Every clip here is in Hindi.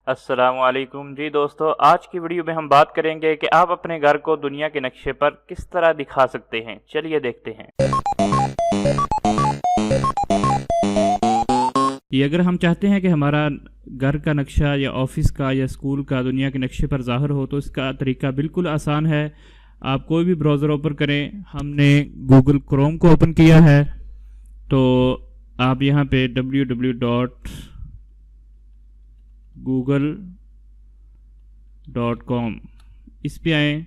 अस्सलामुअलैकुम जी दोस्तों, आज की वीडियो में हम बात करेंगे कि आप अपने घर को दुनिया के नक्शे पर किस तरह दिखा सकते हैं। चलिए देखते हैं। ये अगर हम चाहते हैं कि हमारा घर का नक्शा या ऑफिस का या स्कूल का दुनिया के नक्शे पर ज़ाहिर हो, तो इसका तरीका बिल्कुल आसान है। आप कोई भी ब्राउज़र ओपन करें। हमने गूगल क्रोम को ओपन किया है, तो आप यहाँ पे www.google.com इस पे आएँ।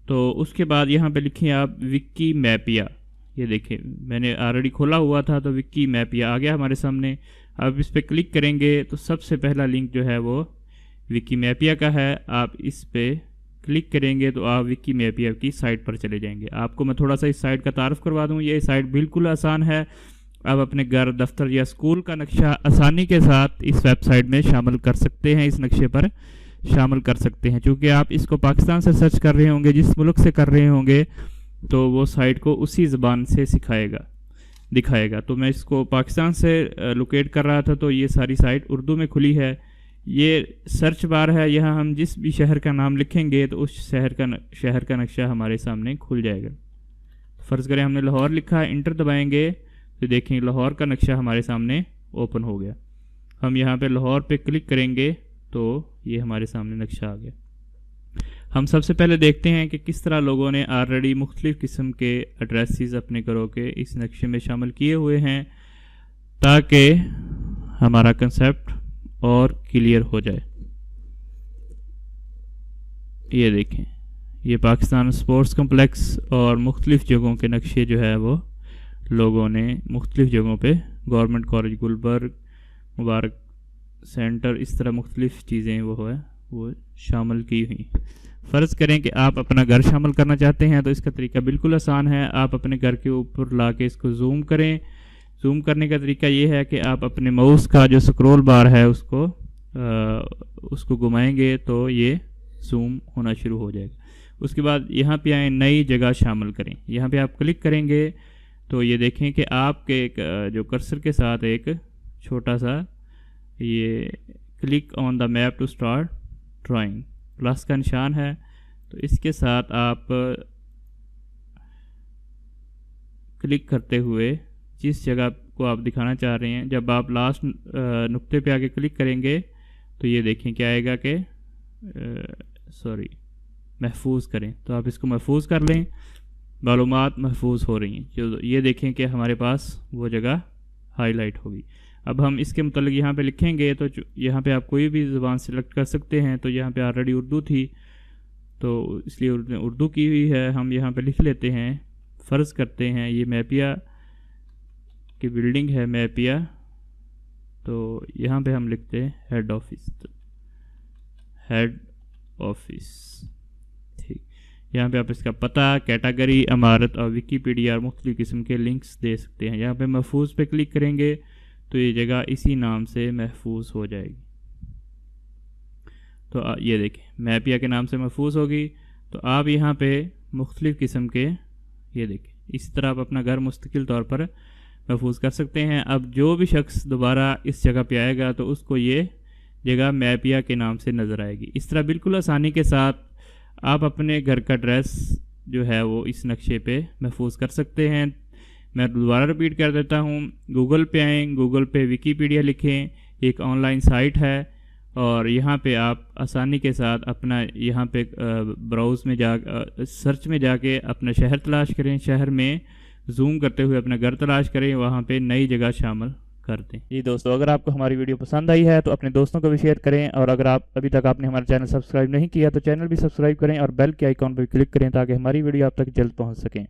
तो उसके बाद यहाँ पे लिखें आप विकीमैपिया। ये देखें, मैंने ऑलरेडी खोला हुआ था, तो विकीमैपिया आ गया हमारे सामने। अब इस पर क्लिक करेंगे तो सबसे पहला लिंक जो है वो विकीमैपिया का है। आप इस पर क्लिक करेंगे तो आप विकीमैपिया की साइट पर चले जाएंगे। आपको मैं थोड़ा सा इस साइट का तारुफ करवा दूँ। ये साइट बिल्कुल आसान है। आप अपने घर, दफ्तर या स्कूल का नक्शा आसानी के साथ इस वेबसाइट में शामिल कर सकते हैं, इस नक्शे पर शामिल कर सकते हैं। चूँकि आप इसको पाकिस्तान से सर्च कर रहे होंगे, जिस मुल्क से कर रहे होंगे, तो वो साइट को उसी ज़बान से दिखाएगा। तो मैं इसको पाकिस्तान से लोकेट कर रहा था, तो ये सारी साइट उर्दू में खुली है। ये सर्च बार है, यहाँ हम जिस भी शहर का नाम लिखेंगे तो उस शहर का नक्शा हमारे सामने खुल जाएगा। फ़र्ज़ करें हमने लाहौर लिखा है, इंटर दबाएंगे तो देखें लाहौर का नक्शा हमारे सामने ओपन हो गया। हम यहाँ पे लाहौर पे क्लिक करेंगे तो ये हमारे सामने नक्शा आ गया। हम सबसे पहले देखते हैं कि किस तरह लोगों ने ऑलरेडी मुख्तलिफ़ किस्म के एड्रेसेस अपने घरों के इस नक्शे में शामिल किए हुए हैं, ताकि हमारा कंसेप्ट और क्लियर हो जाए। ये देखें, ये पाकिस्तान स्पोर्ट्स कम्प्लेक्स और मुख्तलिफ़ जगहों के नक्शे जो है वो लोगों ने मुख्तलिफ़ जगहों पे, गवर्नमेंट कॉलेज गुलबर्ग, मुबारक सेंटर, इस तरह मुख्तलिफ़ चीज़ें वो शामिल की हुई। फ़र्ज़ करें कि आप अपना घर शामिल करना चाहते हैं, तो इसका तरीका बिल्कुल आसान है। आप अपने घर के ऊपर ला के इसको जूम करें। जूम करने का तरीका ये है कि आप अपने माउस का जो स्क्रॉल बार है उसको घुमाएंगे तो ये जूम होना शुरू हो जाएगा। उसके बाद यहाँ पे आए, नई जगह शामिल करें। यहाँ पे आप क्लिक करेंगे तो ये देखें कि आपके जो कर्सर के साथ एक छोटा सा ये click on the map to start drawing plus का निशान है, तो इसके साथ आप क्लिक करते हुए जिस जगह को आप दिखाना चाह रहे हैं, जब आप लास्ट नुक्ते पे आके क्लिक करेंगे तो ये देखें क्या आएगा कि महफूज करें। तो आप इसको महफूज कर लें, मालूमात महफूज हो रही हैं। जो ये देखें कि हमारे पास वो जगह हाईलाइट होगी। अब हम इसके मतलब यहाँ पे लिखेंगे तो यहाँ पे आप कोई भी ज़ुबान सेलेक्ट कर सकते हैं। तो यहाँ पे ऑलरेडी उर्दू थी, तो इसलिए उर्दू की हुई है। हम यहाँ पे लिख लेते हैं, फ़र्ज़ करते हैं ये मैपिया की बिल्डिंग है, मैपिया। तो यहाँ पे हम लिखते हैं हेड ऑफिस। ठीक, यहाँ पे आप इसका पता, कैटेगरी, इमारत और विकीपीडिया और मुख्तलिफ़ किस्म के लिंक्स दे सकते हैं। यहाँ पे महफूज पे क्लिक करेंगे तो ये जगह इसी नाम से महफूज हो जाएगी। तो ये देखें, मैपिया के नाम से महफूज होगी। तो आप यहाँ पे मुख्तलिफ़ किस्म के, ये देखें, इसी तरह आप अपना घर मुस्तकिल तौर पर महफूज कर सकते हैं। अब जो भी शख्स दोबारा इस जगह पे आएगा तो उसको ये जगह मैपिया के नाम से नज़र आएगी। इस तरह बिल्कुल आसानी के साथ आप अपने घर का एड्रेस जो है वो इस नक्शे पे महफूज कर सकते हैं। मैं दोबारा रिपीट कर देता हूँ, गूगल पे आएँ, गूगल पे विकीपीडिया लिखें, एक ऑनलाइन साइट है, और यहाँ पे आप आसानी के साथ अपना यहाँ पे ब्राउज़ में सर्च में जाके अपना शहर तलाश करें। शहर में जूम करते हुए अपना घर तलाश करें, वहाँ पे नई जगह शामिल कर दें। जी दोस्तों, अगर आपको हमारी वीडियो पसंद आई है तो अपने दोस्तों को भी शेयर करें, और अगर आप अभी तक आपने हमारा चैनल सब्सक्राइब नहीं किया तो चैनल भी सब्सक्राइब करें और बेल के आइकॉन पर क्लिक करें ताकि हमारी वीडियो आप तक जल्द पहुँच सकें।